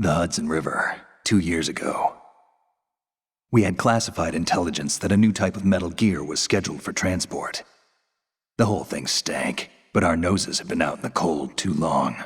The Hudson River, 2 years ago. We had classified intelligence that a new type of metal gear was scheduled for transport. The whole thing stank, but our noses had been out in the cold too long.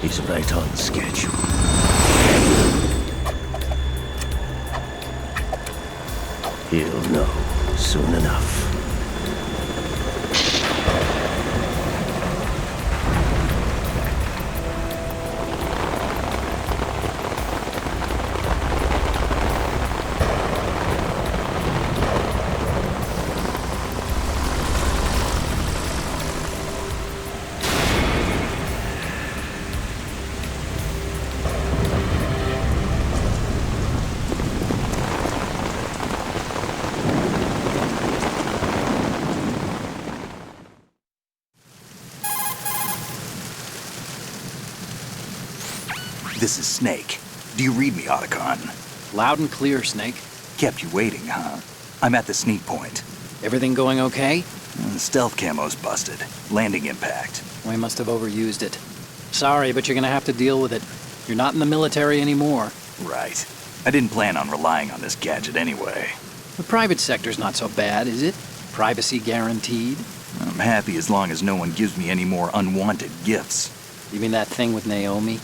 He's right on schedule. He'll know soon enough. This is Snake. Do you read me, Otacon? Loud and clear, Snake. Kept you waiting, huh? I'm at the sneak point. Everything going okay? The stealth camo's busted. Landing impact. We must have overused it. Sorry, but you're gonna have to deal with it. You're not in the military anymore. Right. I didn't plan on relying on this gadget anyway. The private sector's not so bad, is it? Privacy guaranteed? I'm happy as long as no one gives me any more unwanted gifts. You mean that thing with Naomi?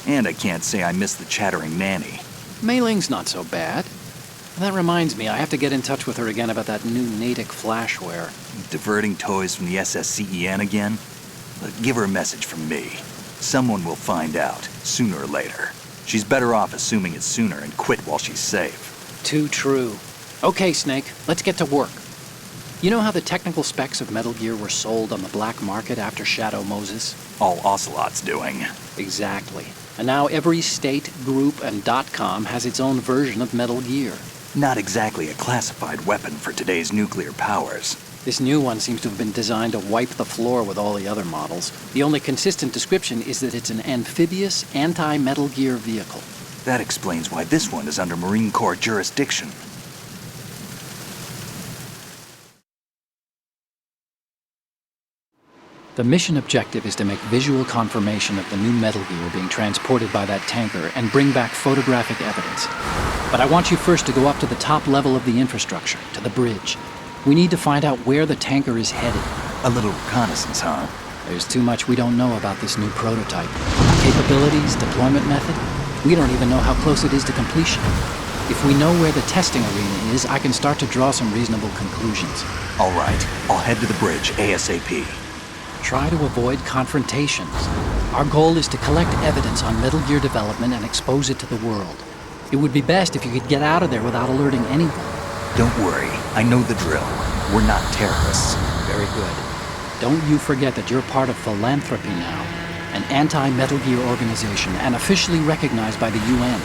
And I can't say I miss the chattering nanny. Mei Ling's not so bad. That reminds me, I have to get in touch with her again about that new Natick flashware. Diverting toys from the SSCEN again? Look, give her a message from me. Someone will find out, sooner or later. She's better off assuming it's sooner and quit while she's safe. Too true. Okay, Snake, let's get to work. You know how the technical specs of Metal Gear were sold on the black market after Shadow Moses? All Ocelot's doing. Exactly. And now every state, group, and .com has its own version of Metal Gear. Not exactly a classified weapon for today's nuclear powers. This new one seems to have been designed to wipe the floor with all the other models. The only consistent description is that it's an amphibious, anti-Metal Gear vehicle. That explains why this one is under Marine Corps jurisdiction. The mission objective is to make visual confirmation of the new Metal Gear being transported by that tanker and bring back photographic evidence. But I want you first to go up to the top level of the infrastructure, to the bridge. We need to find out where the tanker is headed. A little reconnaissance, huh? There's too much we don't know about this new prototype. Capabilities, deployment method. We don't even know how close it is to completion. If we know where the testing arena is, I can start to draw some reasonable conclusions. All right, I'll head to the bridge ASAP. Try to avoid confrontations. Our goal is to collect evidence on Metal Gear development and expose it to the world. It would be best if you could get out of there without alerting anyone. Don't worry, I know the drill. We're not terrorists. Very good. Don't you forget that you're part of Philanthropy now, an anti-Metal Gear organization and officially recognized by the UN.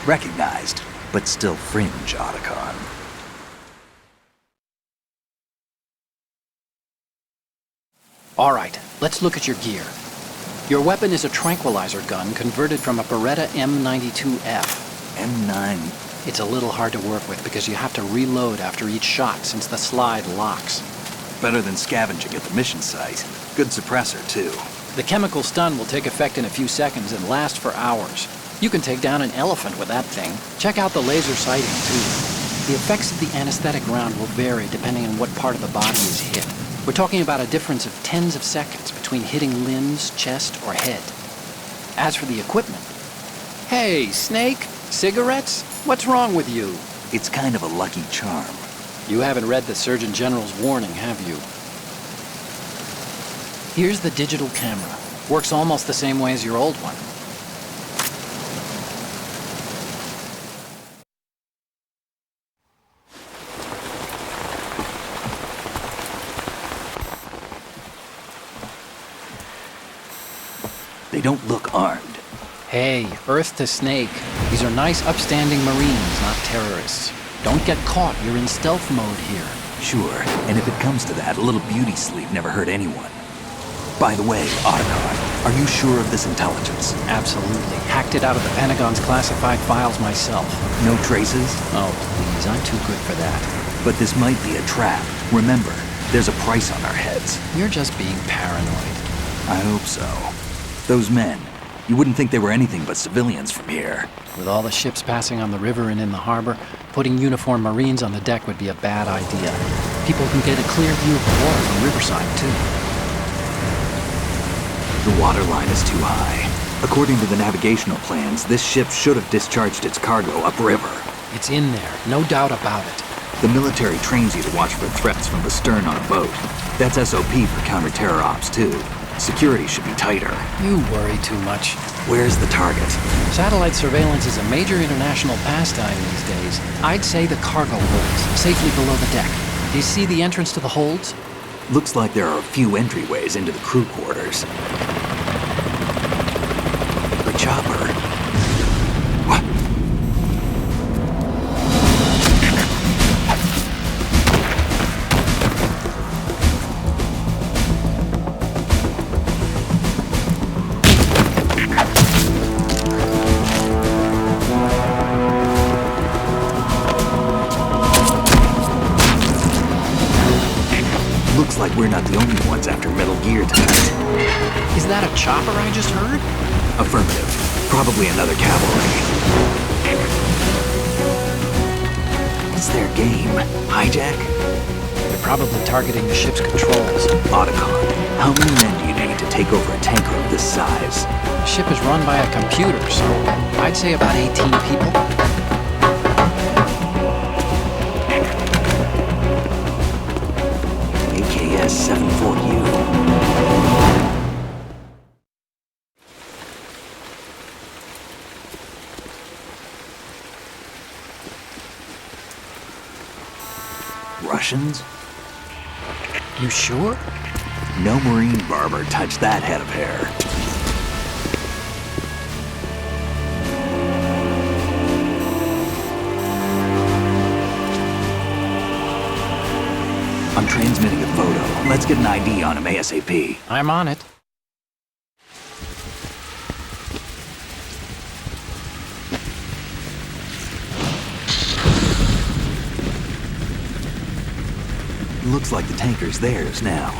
Recognized, but still fringe, Otacon. All right, let's look at your gear. Your weapon is a tranquilizer gun converted from a Beretta M92F. M9. It's a little hard to work with because you have to reload after each shot since the slide locks. Better than scavenging at the mission site. Good suppressor, too. The chemical stun will take effect in a few seconds and last for hours. You can take down an elephant with that thing. Check out the laser sighting, too. The effects of the anesthetic round will vary depending on what part of the body is hit. We're talking about a difference of tens of seconds between hitting limbs, chest, or head. As for the equipment... Hey, Snake! Cigarettes? What's wrong with you? It's kind of a lucky charm. You haven't read the Surgeon General's warning, have you? Here's the digital camera. Works almost the same way as your old one. They don't look armed. Hey, Earth to Snake. These are nice, upstanding Marines, not terrorists. Don't get caught. You're in stealth mode here. Sure, and if it comes to that, a little beauty sleep never hurt anyone. By the way, Otacon, are you sure of this intelligence? Absolutely. Hacked it out of the Pentagon's classified files myself. No traces? Oh, please, I'm too good for that. But this might be a trap. Remember, there's a price on our heads. You're just being paranoid. I hope so. Those men, you wouldn't think they were anything but civilians from here. With all the ships passing on the river and in the harbor, putting uniformed Marines on the deck would be a bad idea. People can get a clear view of the water from Riverside, too. The water line is too high. According to the navigational plans, this ship should have discharged its cargo upriver. It's in there, no doubt about it. The military trains you to watch for threats from the stern on a boat. That's SOP for counter-terror ops, too. Security should be tighter. You worry too much. Where's the target? Satellite surveillance is a major international pastime these days. I'd say the cargo holds, safely below the deck. Do you see the entrance to the holds? Looks like there are a few entryways into the crew quarters. The chopper. What? Looks like we're not the only ones after Metal Gear tonight. Is that a chopper I just heard? Affirmative. Probably another cavalry. It's their game. Hijack? They're probably targeting the ship's controls. Otacon, how many men do you need to take over a tanker of this size? The ship is run by a computer, so I'd say about 18 people. AKS 74U. Russians? You sure? No marine barber touched that head of hair. I'm transmitting a photo. Let's get an ID on him ASAP. I'm on it. Looks like the tanker's theirs now.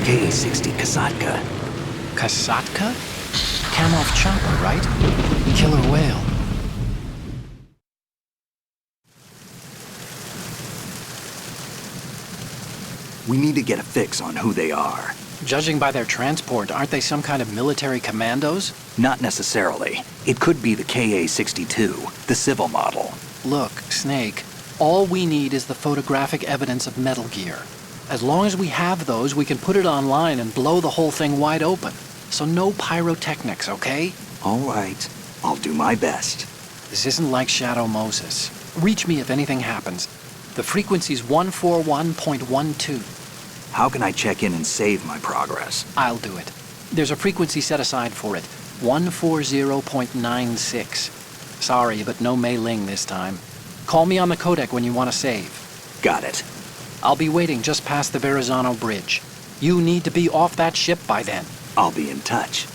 KA-60 Kasatka. Kasatka? Kamov chopper, right? Killer whale. We need to get a fix on who they are. Judging by their transport, aren't they some kind of military commandos? Not necessarily. It could be the KA-62, the civil model. Look, Snake, all we need is the photographic evidence of Metal Gear. As long as we have those, we can put it online and blow the whole thing wide open. So no pyrotechnics, okay? All right. I'll do my best. This isn't like Shadow Moses. Reach me if anything happens. The frequency's 141.12. How can I check in and save my progress? I'll do it. There's a frequency set aside for it. 140.96. Sorry, but no Mei Ling this time. Call me on the codec when you want to save. Got it. I'll be waiting just past the Verrazano Bridge. You need to be off that ship by then. I'll be in touch.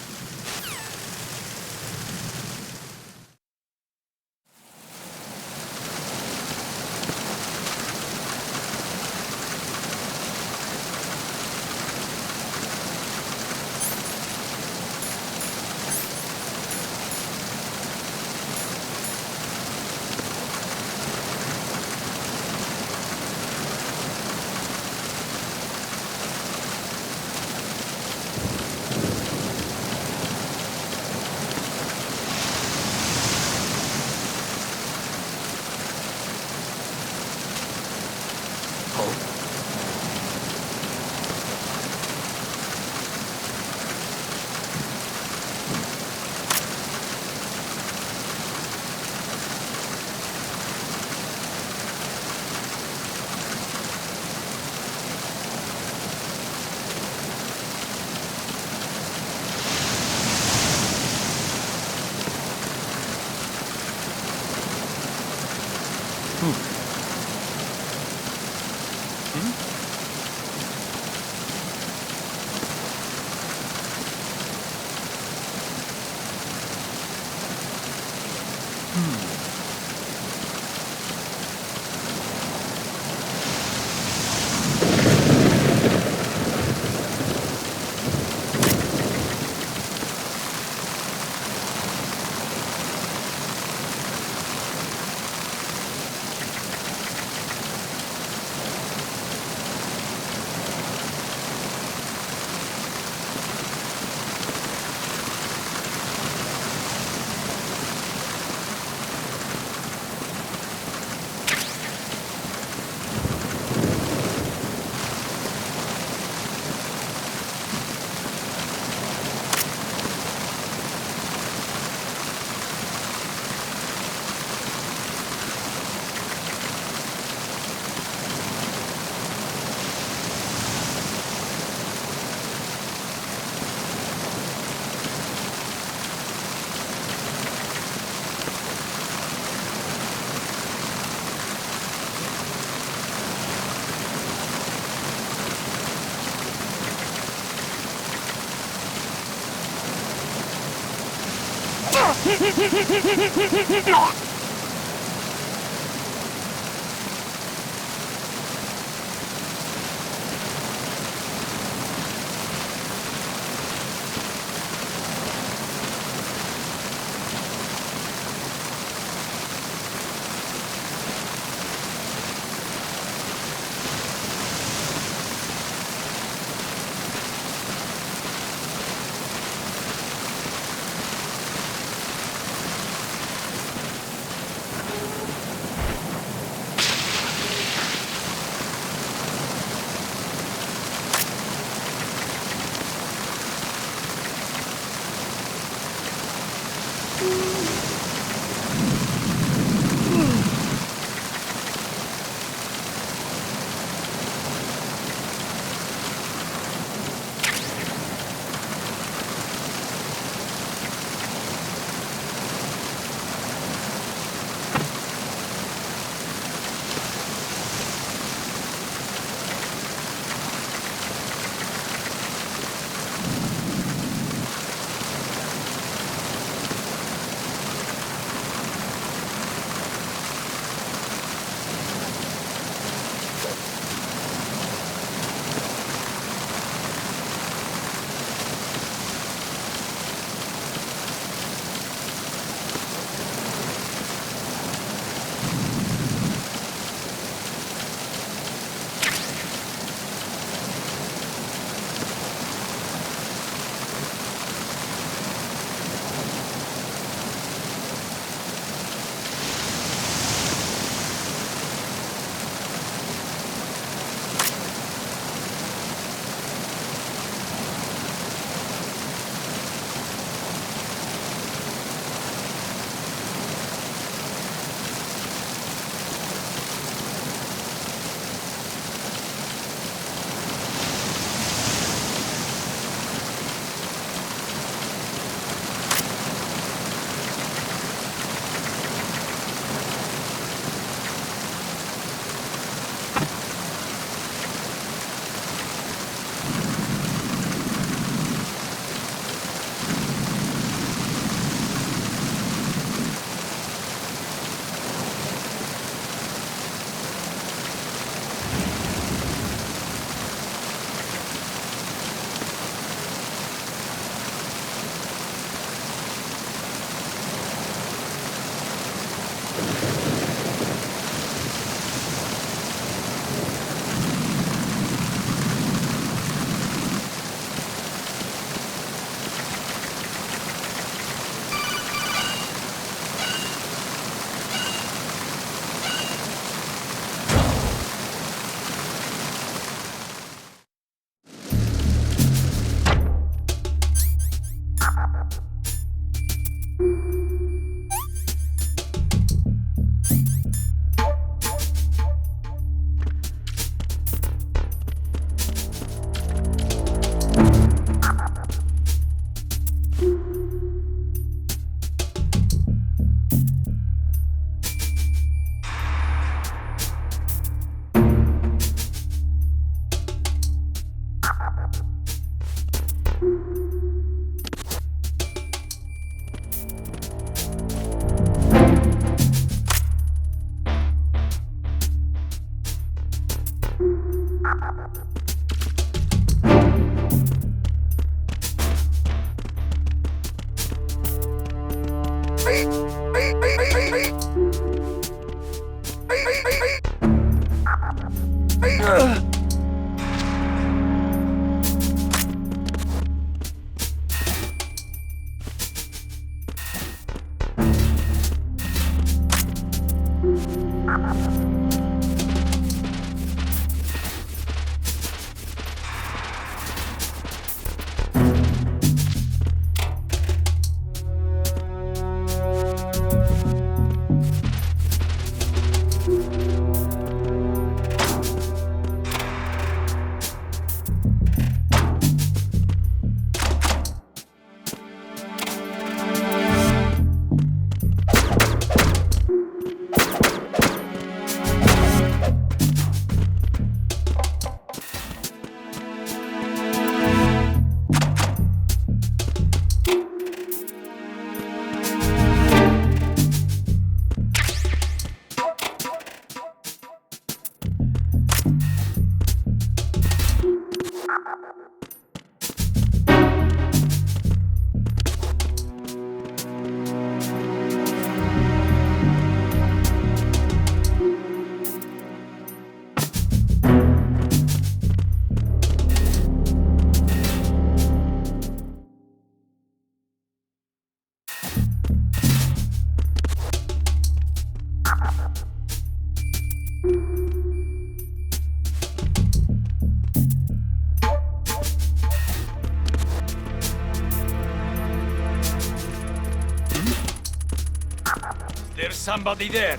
There's somebody there.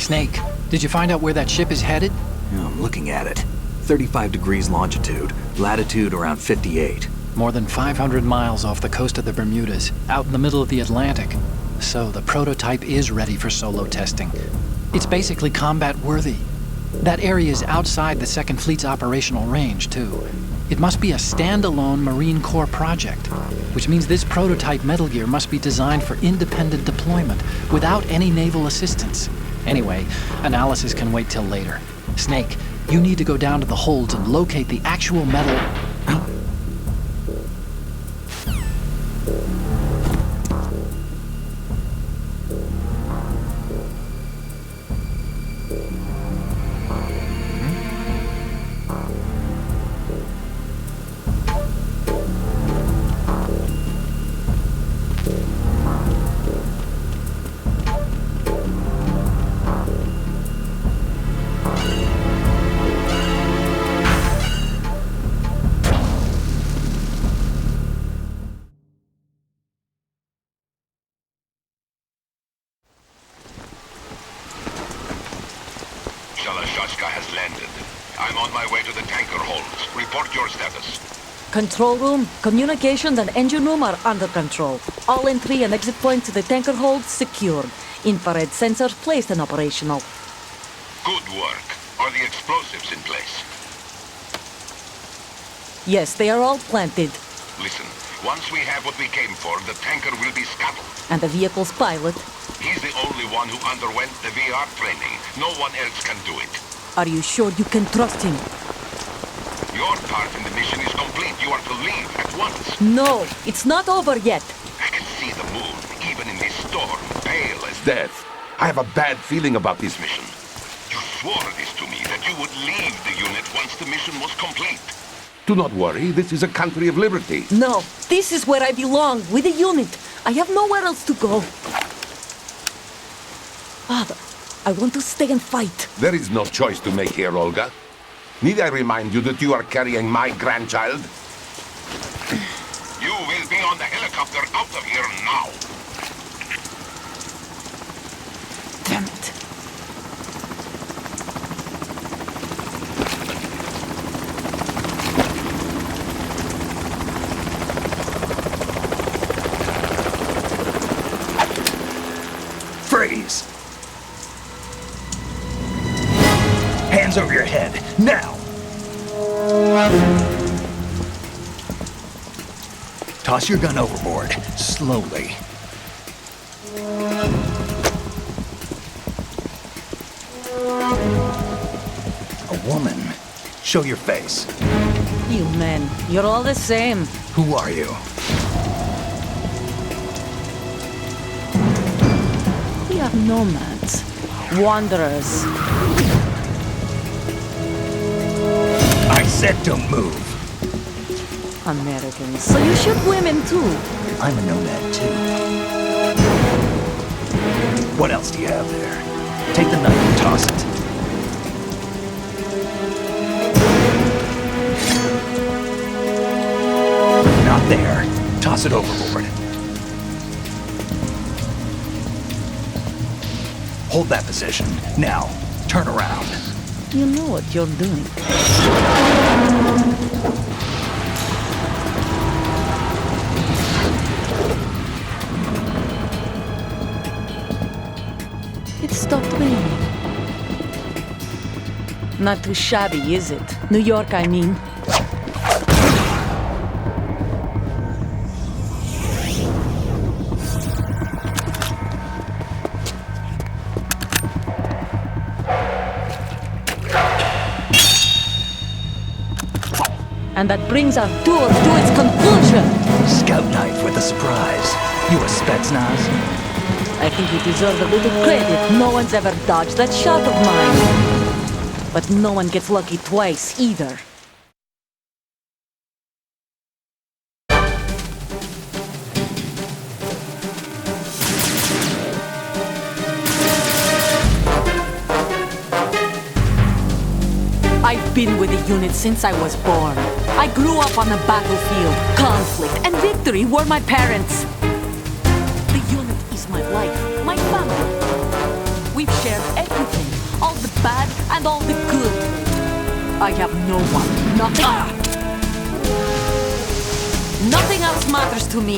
Snake, did you find out where that ship is headed? Yeah, I'm looking at it. 35 degrees longitude, latitude around 58. More than 500 miles off the coast of the Bermudas, out in the middle of the Atlantic. So the prototype is ready for solo testing. It's basically combat-worthy. That area is outside the Second Fleet's operational range, too. It must be a standalone Marine Corps project, which means this prototype Metal Gear must be designed for independent deployment, without any naval assistance. Anyway, analysis can wait till later. Snake, you need to go down to the holds and locate the actual metal... has landed. I'm on my way to the tanker holds. Report your status. Control room, communications and engine room are under control. All entry and exit points to the tanker hold secured. Infrared sensors placed and operational. Good work. Are the explosives in place? Yes, they are all planted. Listen, once we have what we came for, the tanker will be scuttled. And the vehicle's pilot? He's the only one who underwent the VR training. No one else can do it. Are you sure you can trust him? Your part in the mission is complete. You are to leave at once. No, it's not over yet. I can see the moon, even in this storm, pale as death. I have a bad feeling about this mission. You swore this to me, that you would leave the unit once the mission was complete. Do not worry, this is a country of liberty. No, this is where I belong, with the unit. I have nowhere else to go. Father, I want to stay and fight. There is no choice to make here, Olga. Need I remind you that you are carrying my grandchild? You will be on the helicopter out of here now. Damn it. Freeze! Hands over your head, now! Toss your gun overboard, slowly. A woman. Show your face. You men, you're all the same. Who are you? We are nomads, wanderers. I said don't move. Americans, so you shoot women too. I'm a nomad too. What else do you have there? Take the knife and toss it. Not there. Toss it overboard. Hold that position. Now, turn around. You know what you're doing. It stopped raining. Not too shabby, is it? New York, I mean. And that brings our tour to its conclusion. Scout knife with a surprise. You a Spetsnaz? I think you deserve a little credit. No one's ever dodged that shot of mine. But no one gets lucky twice, either. I've been with the unit since I was born. I grew up on the battlefield. Conflict and victory were my parents. The unit is my life, my family. We've shared everything. and all the good. I have no one, nothing. Nothing else matters to me.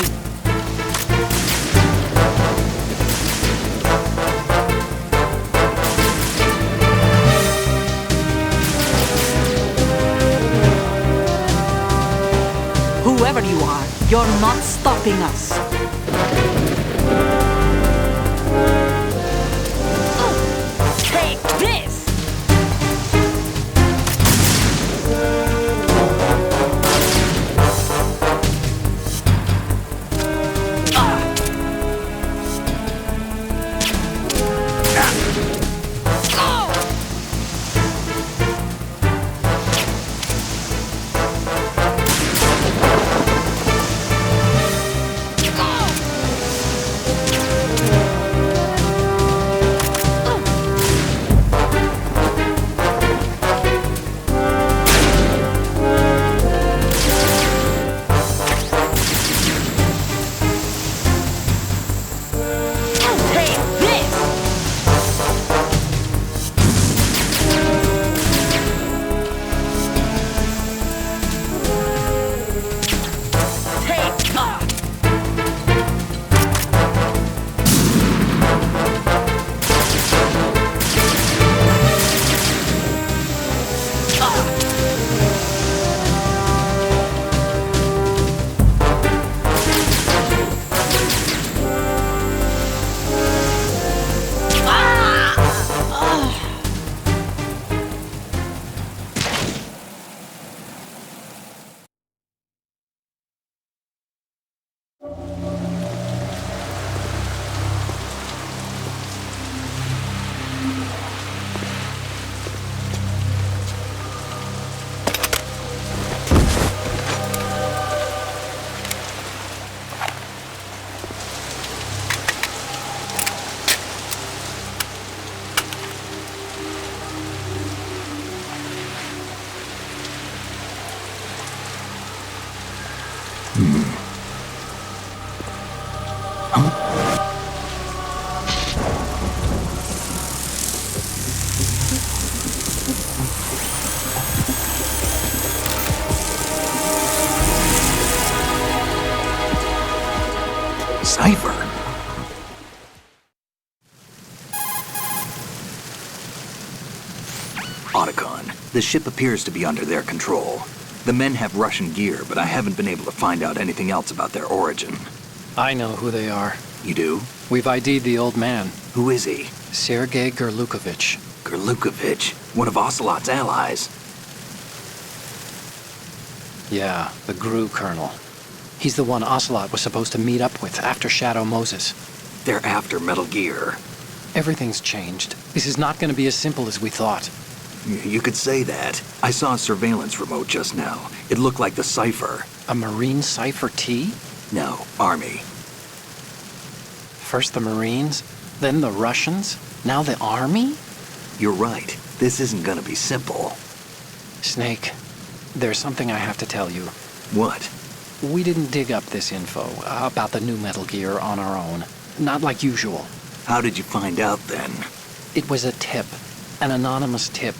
Whoever you are, you're not stopping us. Take this! Cipher. Otacon, the ship appears to be under their control. The men have Russian gear, but I haven't been able to find out anything else about their origin. I know who they are. You do? We've ID'd the old man, Who is he? Sergei Gerlukovich. Gerlukovich, one of Ocelot's allies. Yeah, the GRU colonel. He's the one Ocelot was supposed to meet up with after Shadow Moses. They're after Metal Gear. Everything's changed. This is not going to be as simple as we thought. You could say that. I saw a surveillance remote just now. It looked like the Cipher. A Marine Cipher T? No, Army. First the Marines, then the Russians, now the Army? You're right. This isn't gonna be simple. Snake, there's something I have to tell you. What? We didn't dig up this info about the new Metal Gear on our own. Not like usual. How did you find out then? It was a tip. An anonymous tip.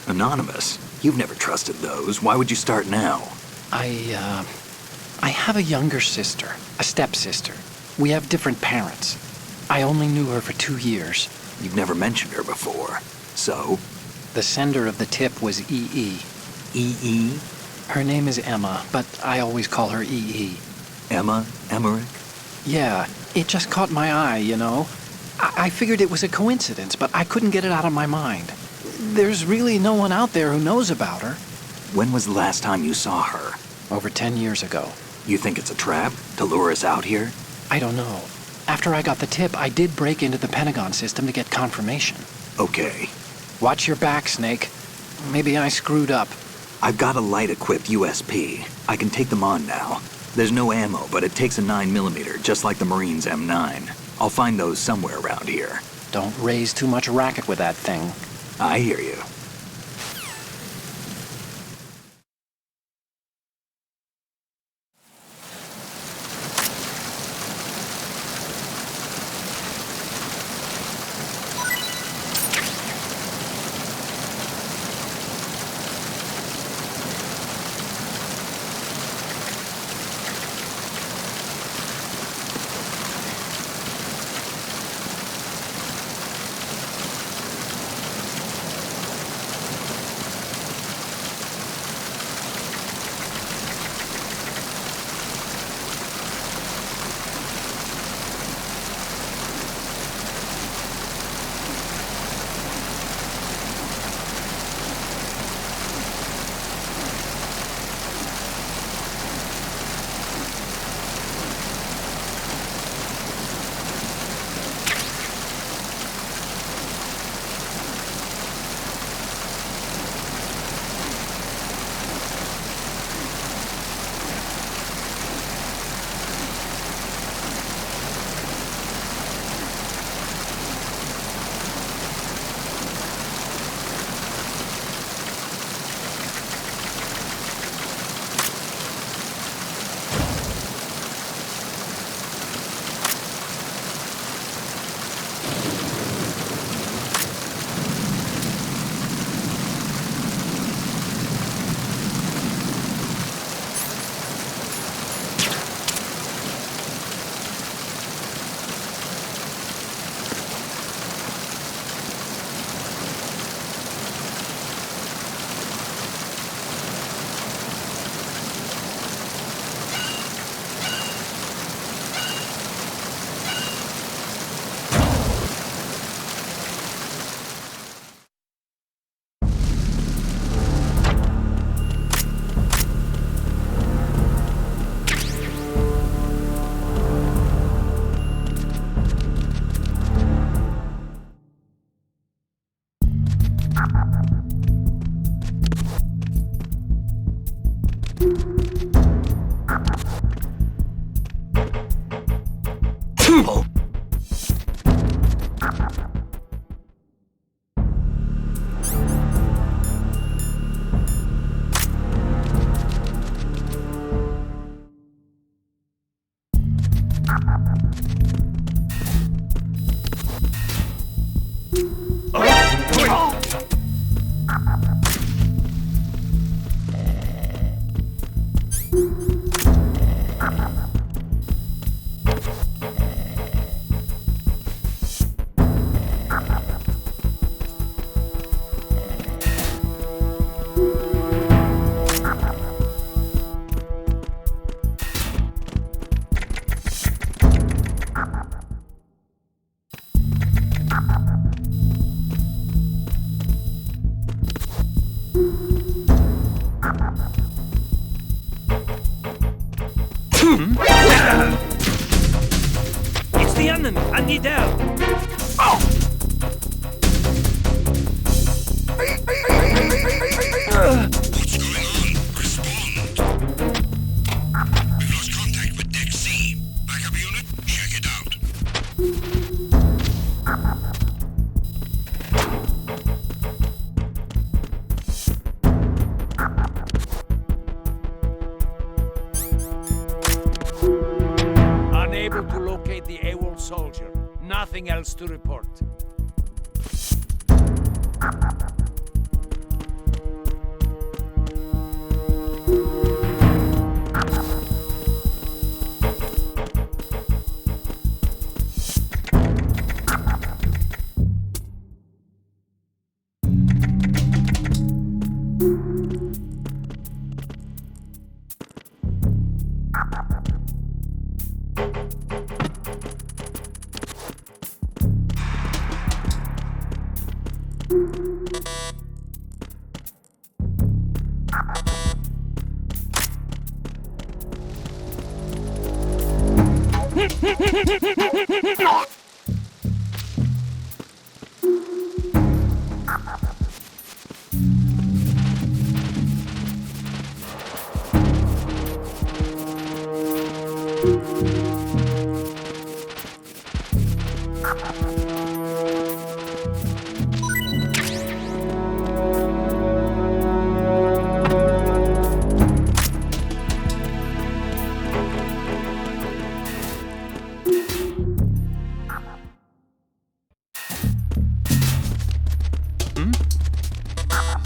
Anonymous? You've never trusted those. Why would you start now? I have a younger sister, a stepsister. We have different parents. I only knew her for 2 years. You've never mentioned her before. So? The sender of the tip was EE. EE? Her name is Emma, but I always call her EE. Emma? Emmerich? Yeah, it just caught my eye, you know? I figured it was a coincidence, but I couldn't get it out of my mind. There's really no one out there who knows about her. When was the last time you saw her? Over 10 years ago. You think it's a trap? To lure us out here? I don't know. After I got the tip, I did break into the Pentagon system to get confirmation. Okay. Watch your back, Snake. Maybe I screwed up. I've got a light-equipped USP. I can take them on now. There's no ammo, but it takes a 9mm, just like the Marines' M9. I'll find those somewhere around here. Don't raise too much racket with that thing. I hear you. It's the enemy! I need help! What's going on? Respond. We've lost contact with Deck C. Backup unit, check it out. Unable to locate the AWOL soldier. Nothing else to report.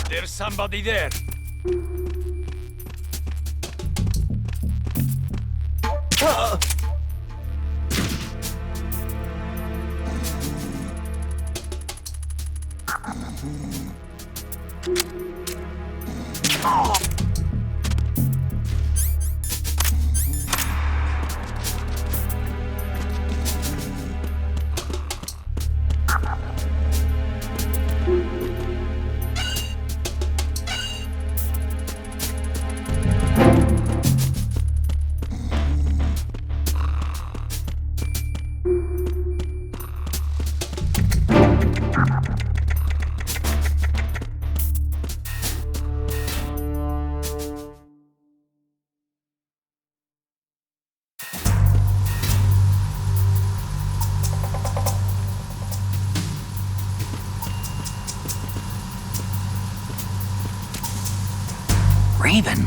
There's somebody there. Raven?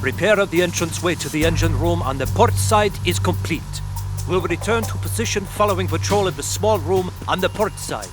Repair of the entranceway to the engine room on the port side is complete. We'll return to position following patrol of the small room on the port side.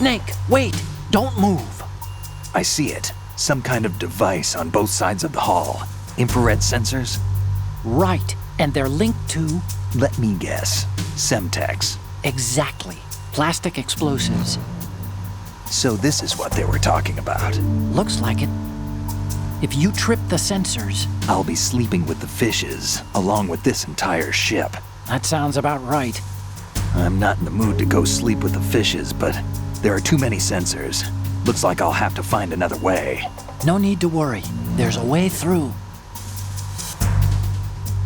Snake, wait! Don't move! I see it. Some kind of device on both sides of the hall. Infrared sensors? Right, and they're linked to... Let me guess. Semtex. Exactly. Plastic explosives. So this is what they were talking about. Looks like it. If you trip the sensors... I'll be sleeping with the fishes, along with this entire ship. That sounds about right. I'm not in the mood to go sleep with the fishes, but there are too many sensors. Looks like I'll have to find another way. No need to worry. There's a way through.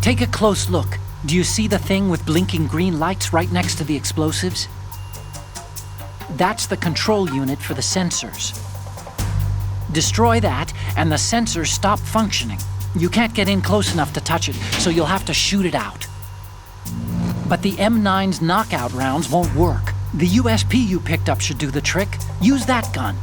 Take a close look. Do you see the thing with blinking green lights right next to the explosives? That's the control unit for the sensors. Destroy that, and the sensors stop functioning. You can't get in close enough to touch it, so you'll have to shoot it out. But the M9's knockout rounds won't work. The USP you picked up should do the trick. Use that gun.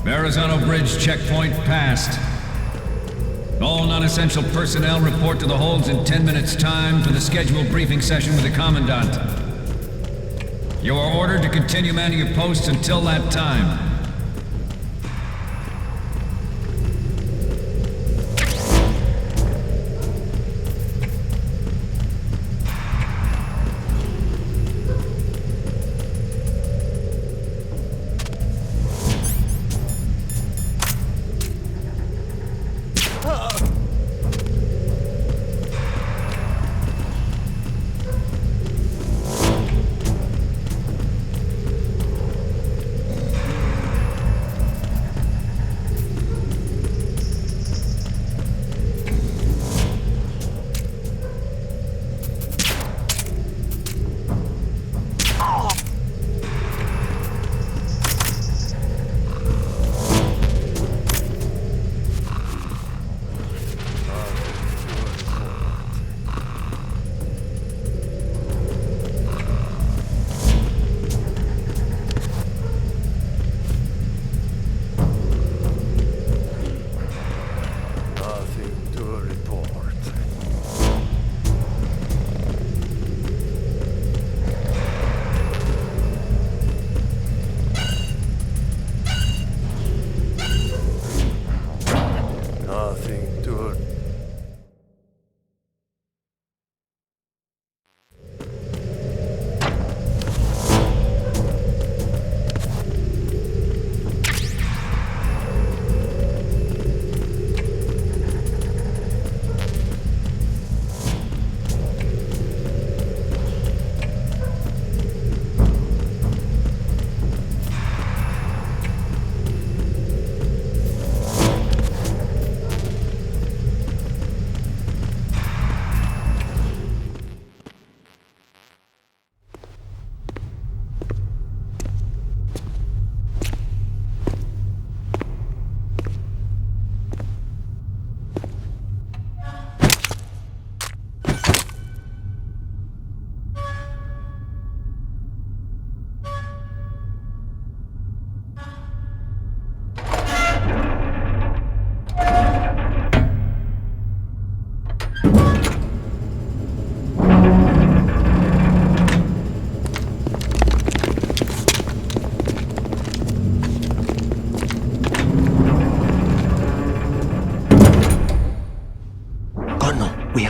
Verrazano Bridge checkpoint passed. All non-essential personnel report to the holds in 10 minutes' time for the scheduled briefing session with the Commandant. You are ordered to continue manning your posts until that time.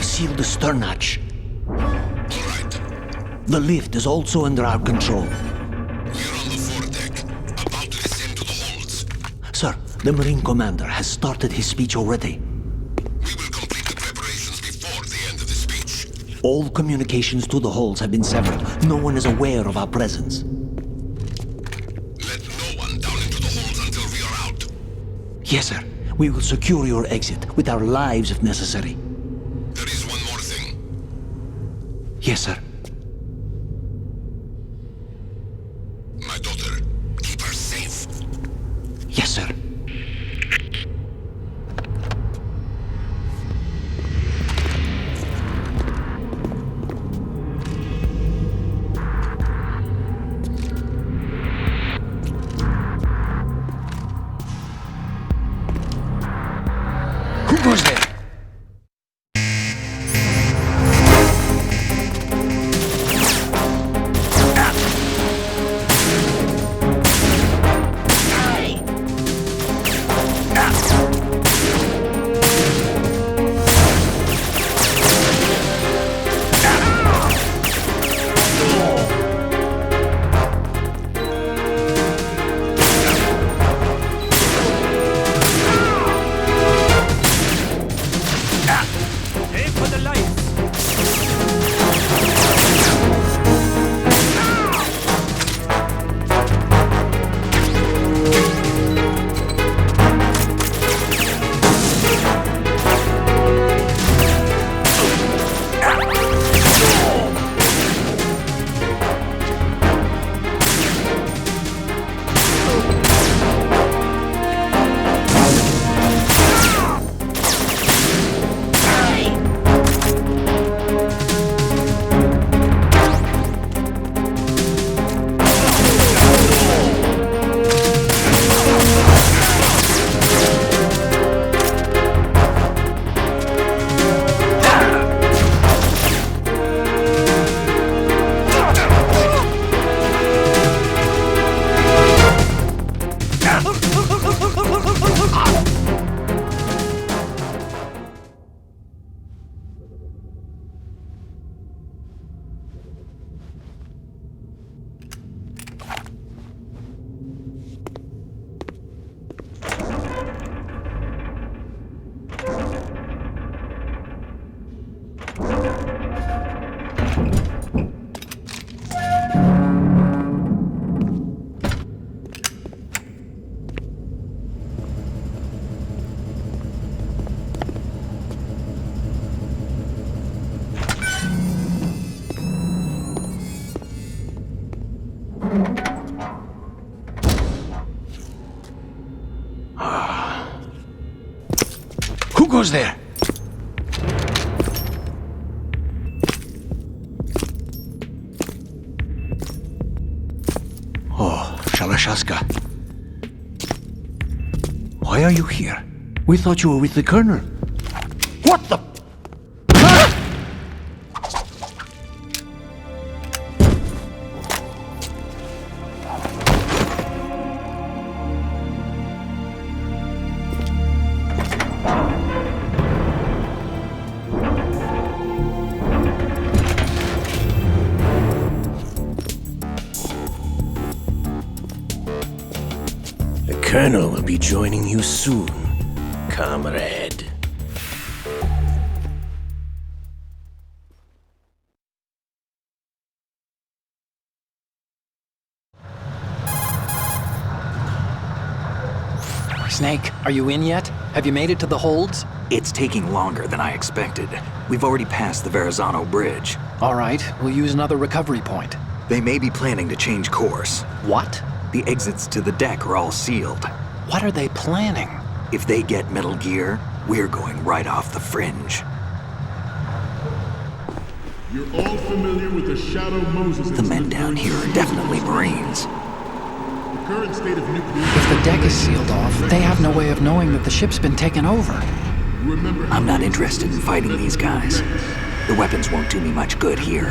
Seal the stern hatch. All right. The lift is also under our control. We're on the foredeck, about to descend to the holds. Sir, the Marine Commander has started his speech already. We will complete the preparations before All communications to the holds have been severed. No one is aware of our presence. Let no one down into the holes until we are out. Yes, sir. We will secure your exit, with our lives if necessary. There is one more thing. Yes, sir. My daughter. Keep her safe. Yes, sir. Who goes there? Aim for the lights. Who goes there? Oh, Shalashaska. Why are you here? We thought you were with the Colonel. What the? The Colonel will be joining you soon, comrade. Snake, are you in yet? Have you made it to the holds? It's taking longer than I expected. We've already passed the Verrazano Bridge. All right, we'll use another recovery point. They may be planning to change course. What? The exits to the deck are all sealed. What are they planning? If they get Metal Gear, we're going right off the fringe. You're all familiar with the Shadow Moses The men down here are definitely Marines. The current state of nuclear... If the deck is sealed off, they have no way of knowing that the ship's been taken over. Remember, I'm not interested in fighting these guys. The weapons won't do me much good here.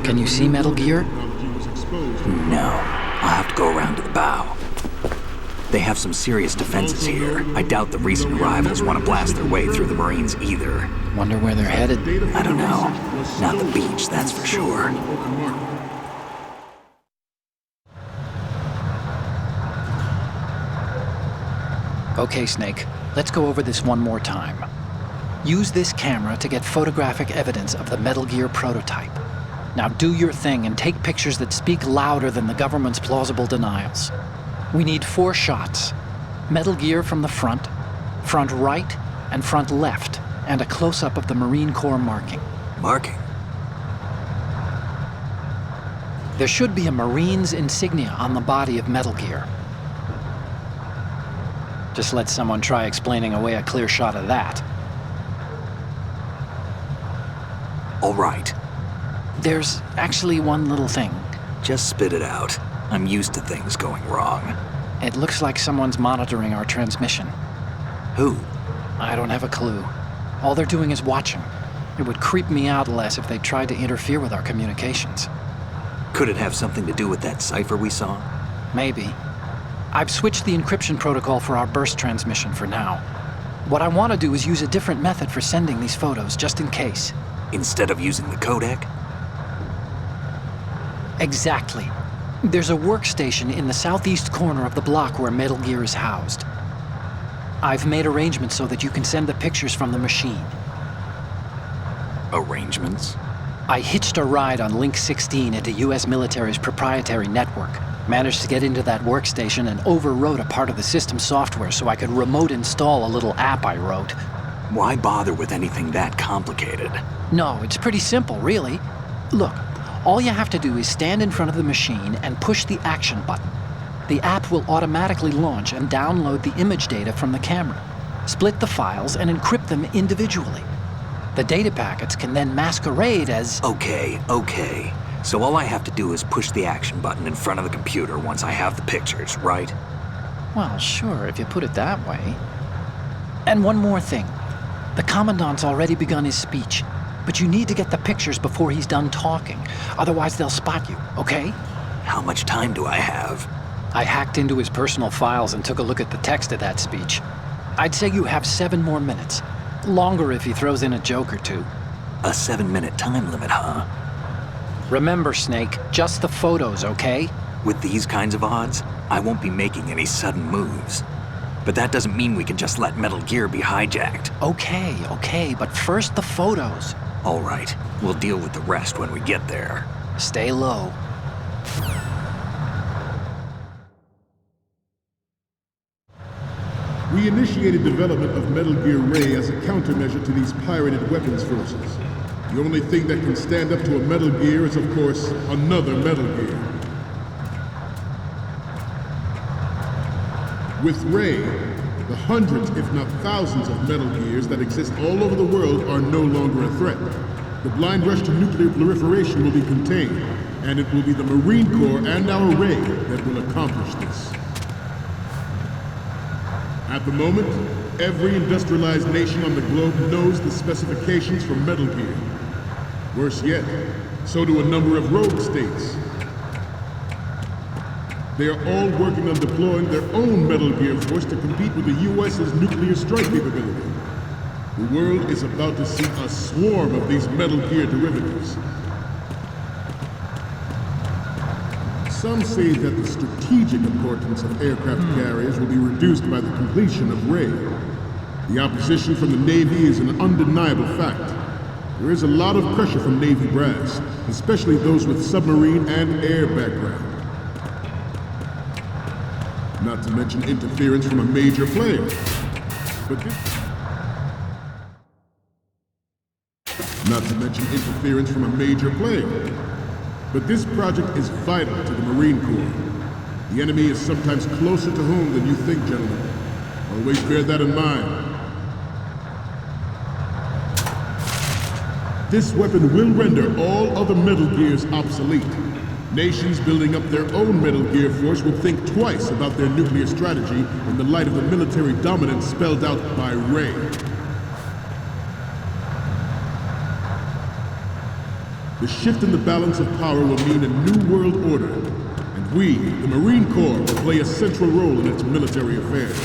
Can you see Metal Gear? No. I'll have to go around to the bow. They have some serious defenses here. I doubt the recent arrivals want to blast their way through the Marines either. Wonder where they're headed? I don't know. Not the beach, that's for sure. Okay, Snake. Let's go over this one more time. Use this camera to get photographic evidence of the Metal Gear prototype. Now do your thing and take pictures that speak louder than the government's plausible denials. We need 4 shots. Metal Gear from the front right, and front left, and a close-up of the Marine Corps marking. Marking? There should be a Marine's insignia on the body of Metal Gear. Just let someone try explaining away a clear shot of that. All right. There's actually one little thing. Just spit it out. I'm used to things going wrong. It looks like someone's monitoring our transmission. Who? I don't have a clue. All they're doing is watching. It would creep me out less if they tried to interfere with our communications. Could it have something to do with that cipher we saw? Maybe. I've switched the encryption protocol for our burst transmission for now. What I want to do is use a different method for sending these photos, just in case. Instead of using the codec? Exactly. There's a workstation in the southeast corner of the block where Metal Gear is housed. I've made arrangements so that you can send the pictures from the machine. Arrangements? I hitched a ride on Link 16 into US military's proprietary network. Managed to get into that workstation and overwrote a part of the system software so I could remote install a little app I wrote. Why bother with anything that complicated? No, it's pretty simple, really. Look, all you have to do is stand in front of the machine and push the action button. The app will automatically launch and download the image data from the camera, split the files, and encrypt them individually. The data packets can then masquerade as... Okay. So all I have to do is push the action button in front of the computer once I have the pictures, right? Well, sure, if you put it that way. And one more thing. The Commandant's already begun his speech, but you need to get the pictures before he's done talking. Otherwise, they'll spot you, okay? How much time do I have? I hacked into his personal files and took a look at the text of that speech. I'd say you have 7 more minutes. Longer if he throws in a joke or two. A 7-minute time limit, huh? Remember, Snake, just the photos, okay? With these kinds of odds, I won't be making any sudden moves. But that doesn't mean we can just let Metal Gear be hijacked. Okay, but first the photos. All right, we'll deal with the rest when we get there. Stay low. We initiated development of Metal Gear Ray as a countermeasure to these pirated weapons forces. The only thing that can stand up to a Metal Gear is, of course, another Metal Gear. With Ray, the hundreds, if not thousands, of Metal Gears that exist all over the world are no longer a threat. The blind rush to nuclear proliferation will be contained, and it will be the Marine Corps and our Ray that will accomplish this. At the moment, every industrialized nation on the globe knows the specifications for Metal Gear. Worse yet, so do a number of rogue states. They are all working on deploying their own Metal Gear force to compete with the US's nuclear strike capability. The world is about to see a swarm of these Metal Gear derivatives. Some say that the strategic importance of aircraft carriers will be reduced by the completion of Ray. The opposition from the Navy is an undeniable fact. There is a lot of pressure from Navy brass, especially those with submarine and air background. Not to mention interference from a major player. But this project is vital to the Marine Corps. The enemy is sometimes closer to home than you think, gentlemen. Always bear that in mind. This weapon will render all other Metal Gears obsolete. Nations building up their own Metal Gear force will think twice about their nuclear strategy in the light of the military dominance spelled out by Ray. The shift in the balance of power will mean a new world order, and we, the Marine Corps, will play a central role in its military affairs.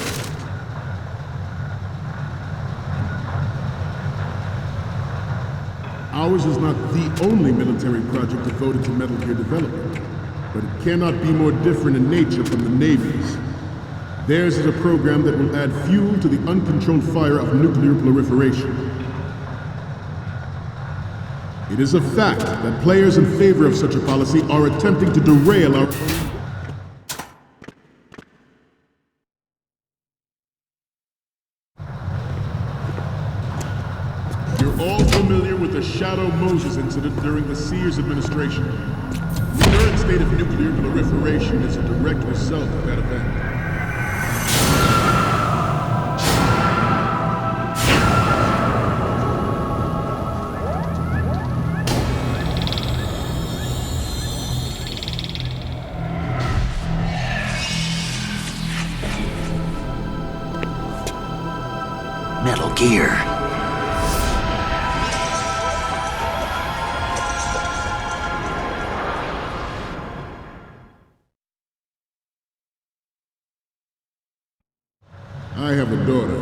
Ours is not the only military project devoted to Metal Gear development, but it cannot be more different in nature from the Navy's. Theirs is a program that will add fuel to the uncontrolled fire of nuclear proliferation. It is a fact that players in favor of such a policy are attempting to derail our... You're all familiar with the Shadow Moses incident during the Sears administration. The current state of nuclear proliferation is a direct result of that event. Metal Gear. I have a daughter,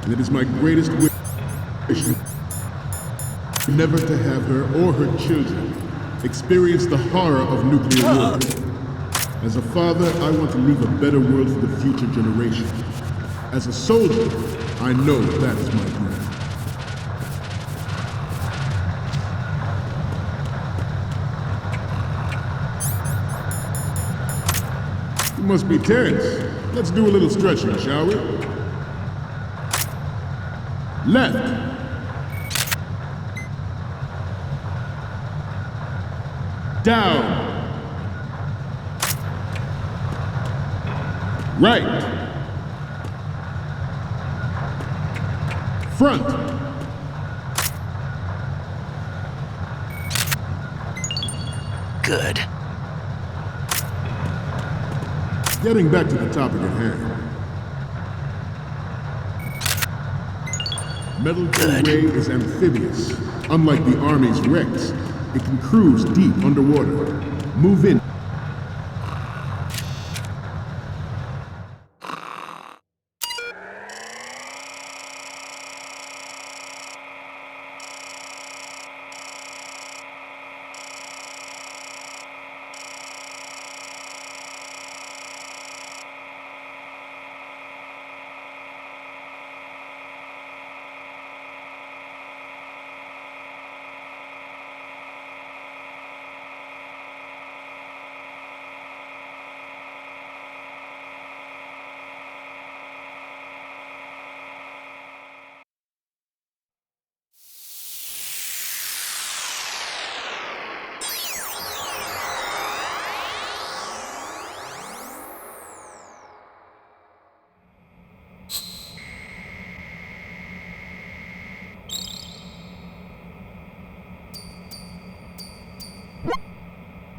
and it is my greatest wish never to have her or her children experience the horror of nuclear war. As a father, I want to leave a better world for the future generation. As a soldier, I know that is my dream. You must be tense. Let's do a little stretching, shall we? Left. Down. Right. Front. Good. Getting back to the topic at hand. Metal Gear Ray is amphibious. Unlike the Army's Rex, it can cruise deep underwater. Move in.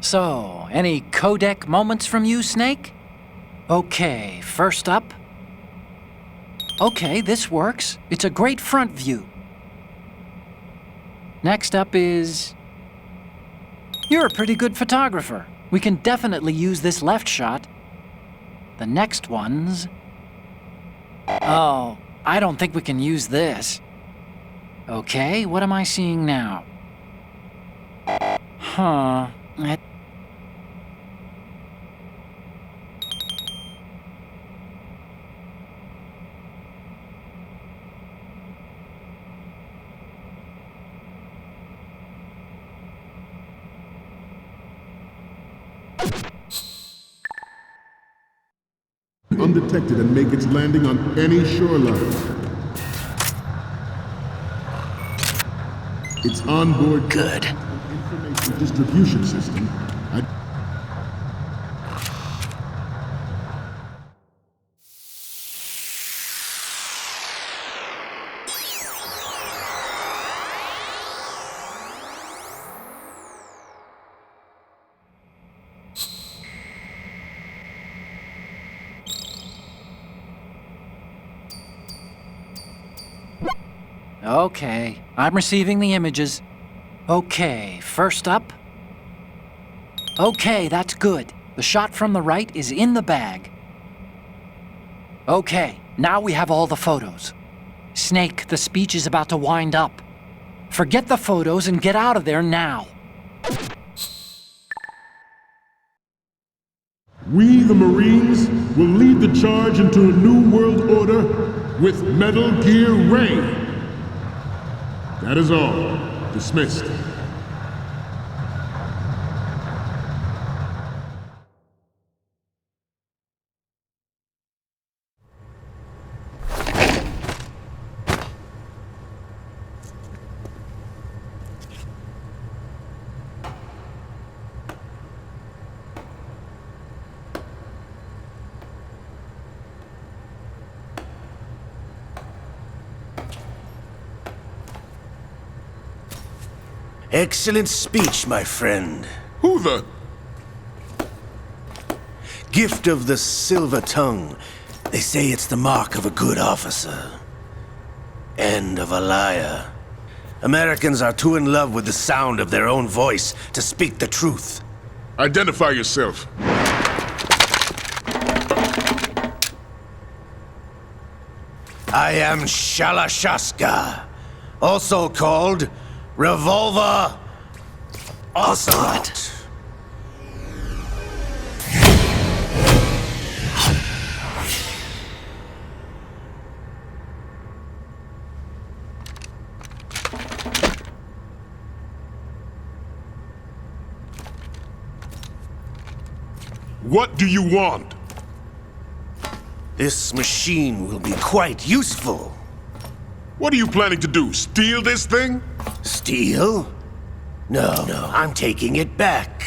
So, any codec moments from you, Snake? Okay, first up. Okay, this works. It's a great front view. Next up is... You're a pretty good photographer. We can definitely use this left shot. The next one's... Oh, I don't think we can use this. Okay, what am I seeing now? Huh... Undetected and make its landing on any shoreline. Its onboard Good. information distribution system. Okay, I'm receiving the images. Okay, first up. Okay, that's good. The shot from the right is in the bag. Okay, now we have all the photos. Snake, the speech is about to wind up. Forget the photos and get out of there now. We, the Marines, will lead the charge into a new world order with Metal Gear Ray. That is all. Dismissed. Excellent speech, my friend. Who the... Gift of the silver tongue. They say it's the mark of a good officer. And of a liar. Americans are too in love with the sound of their own voice to speak the truth. Identify yourself. I am Shalashaska, also called Revolver Ocelot. What do you want? This machine will be quite useful. What are you planning to do? Steal this thing? Steal? No, I'm taking it back.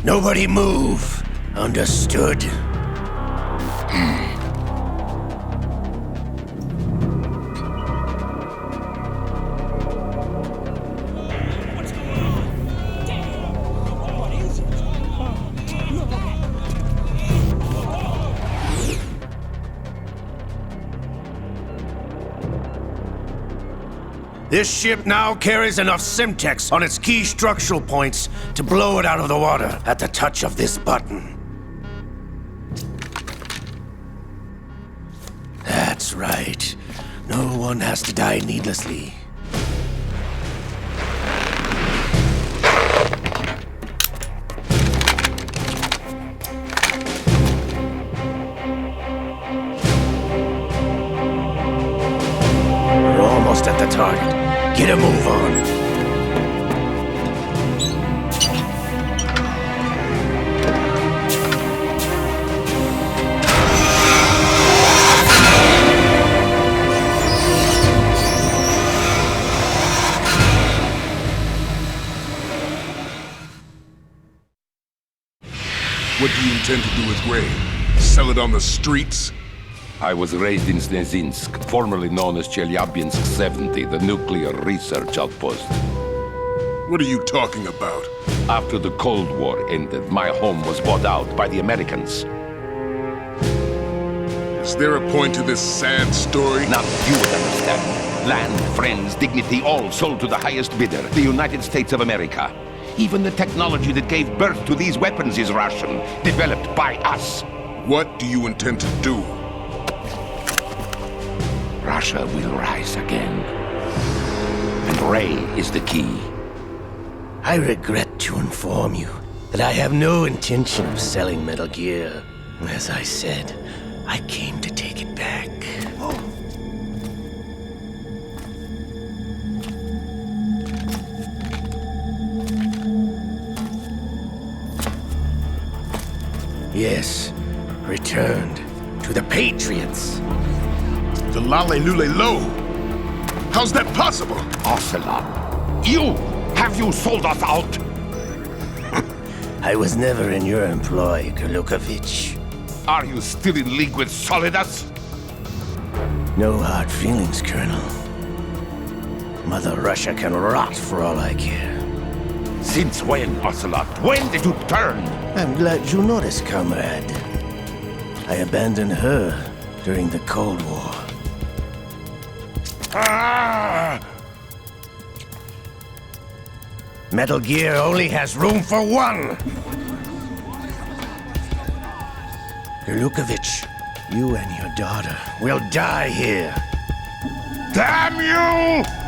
Nobody move. Understood? This ship now carries enough Simtex on its key structural points to blow it out of the water at the touch of this button. That's right. No one has to die needlessly. We're almost at the target. Get a move on. What do you intend to do with Ray? Sell it on the streets? I was raised in Snezinsk, formerly known as Chelyabinsk 70, the nuclear research outpost. What are you talking about? After the Cold War ended, my home was bought out by the Americans. Is there a point to this sad story? Now you would understand. Land, friends, dignity, all sold to the highest bidder, the United States of America. Even the technology that gave birth to these weapons is Russian, developed by us. What do you intend to do? Russia will rise again. And Ray is the key. I regret to inform you that I have no intention of selling Metal Gear. As I said, I came to take it back. Yes, returned to the Patriots. The Lale Lule Lo? How's that possible? Ocelot, have you sold us out? I was never in your employ, Kurlukovich. Are you still in league with Solidus? No hard feelings, Colonel. Mother Russia can rot for all I care. Since when, Ocelot? When did you turn? I'm glad you noticed, comrade. I abandoned her during the Cold War. Metal Gear only has room for one! Lukovich, you and your daughter will die here. Damn you!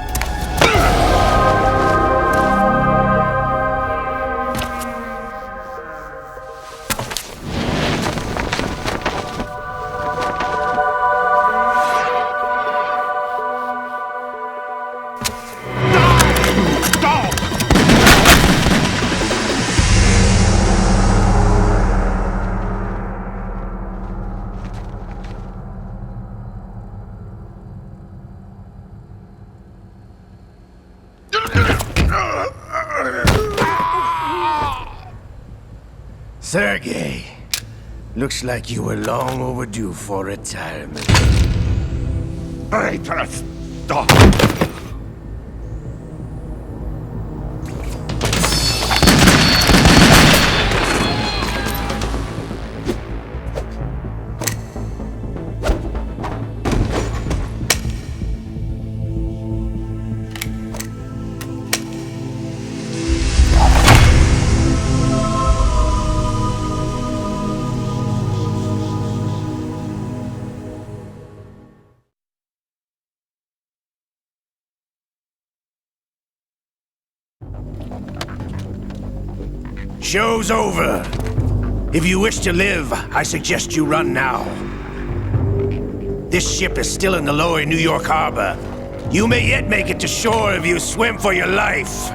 Sergei, looks like you were long overdue for retirement. Traitorous dog! Show's over. If you wish to live, I suggest you run now. This ship is still in the lower New York harbor. You may yet make it to shore if you swim for your life.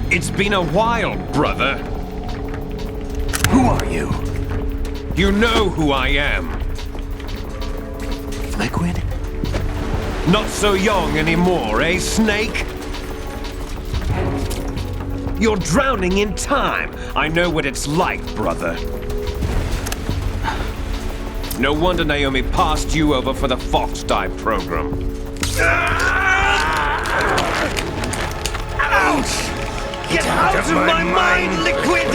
It's been a while, brother. Who are you? You know who I am. Liquid? Not so young anymore, eh, Snake? You're drowning in time. I know what it's like, brother. No wonder Naomi passed you over for the Fox Die program. Ouch! Get out of my mind, Liquid!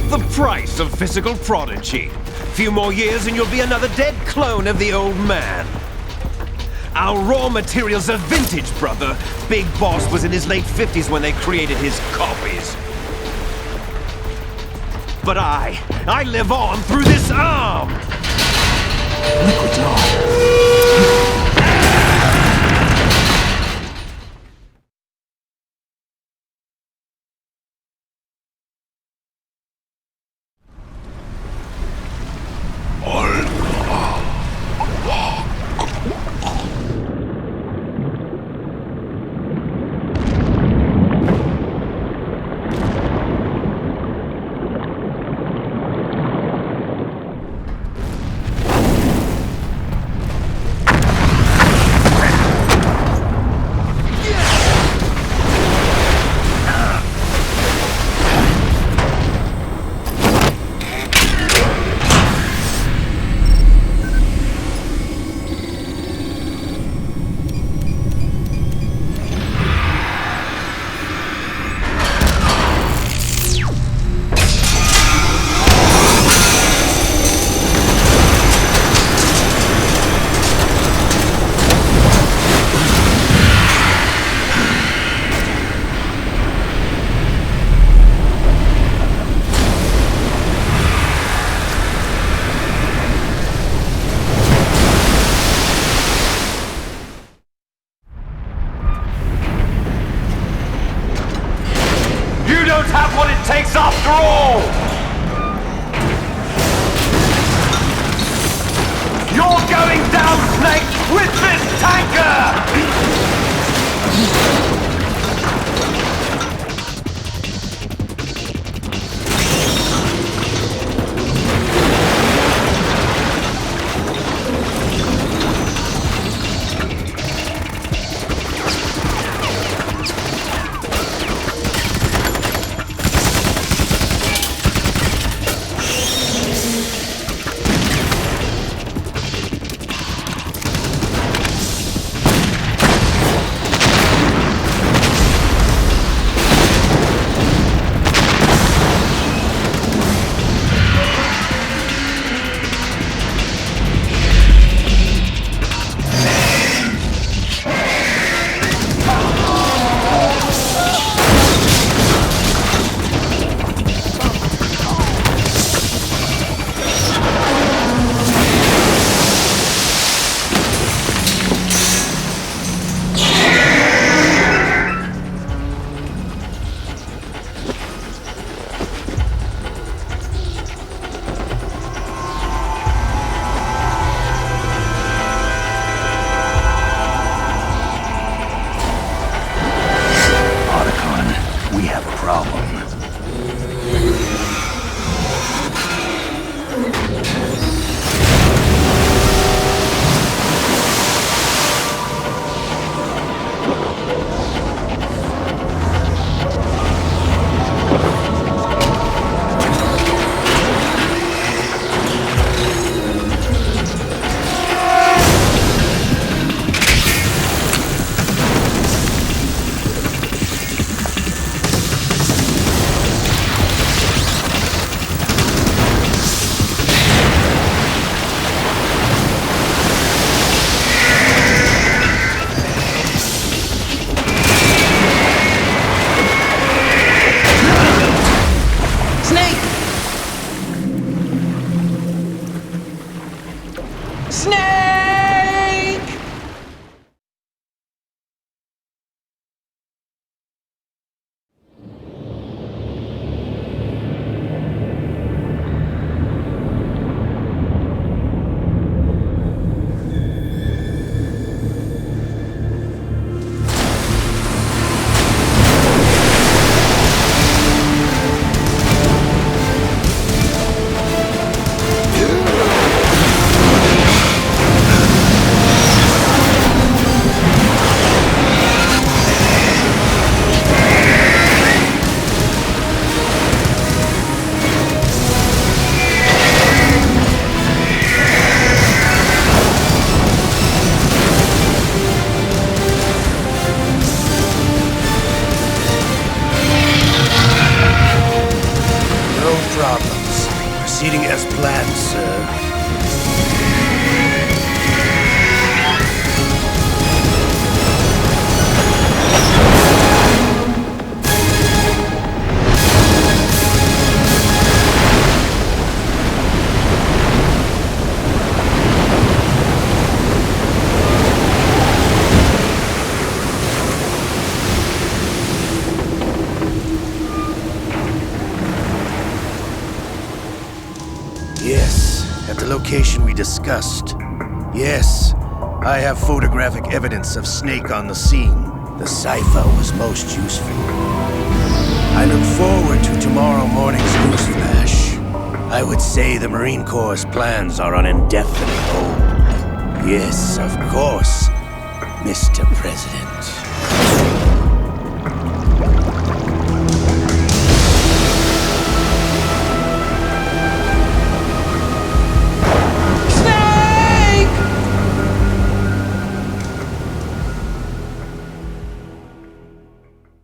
The price of physical prodigy. Few more years and you'll be another dead clone of the old man. Our raw materials are vintage, brother. Big Boss was in his late 50s when they created his copies. But I live on through this arm! Liquid's on. with this tanker! Proceeding as planned, sir. Yes, at the location we discussed. Yes, I have photographic evidence of Snake on the scene. The cipher was most useful. I look forward to tomorrow morning's newsflash. I would say the Marine Corps' plans are on indefinite hold. Yes, of course, Mr. President.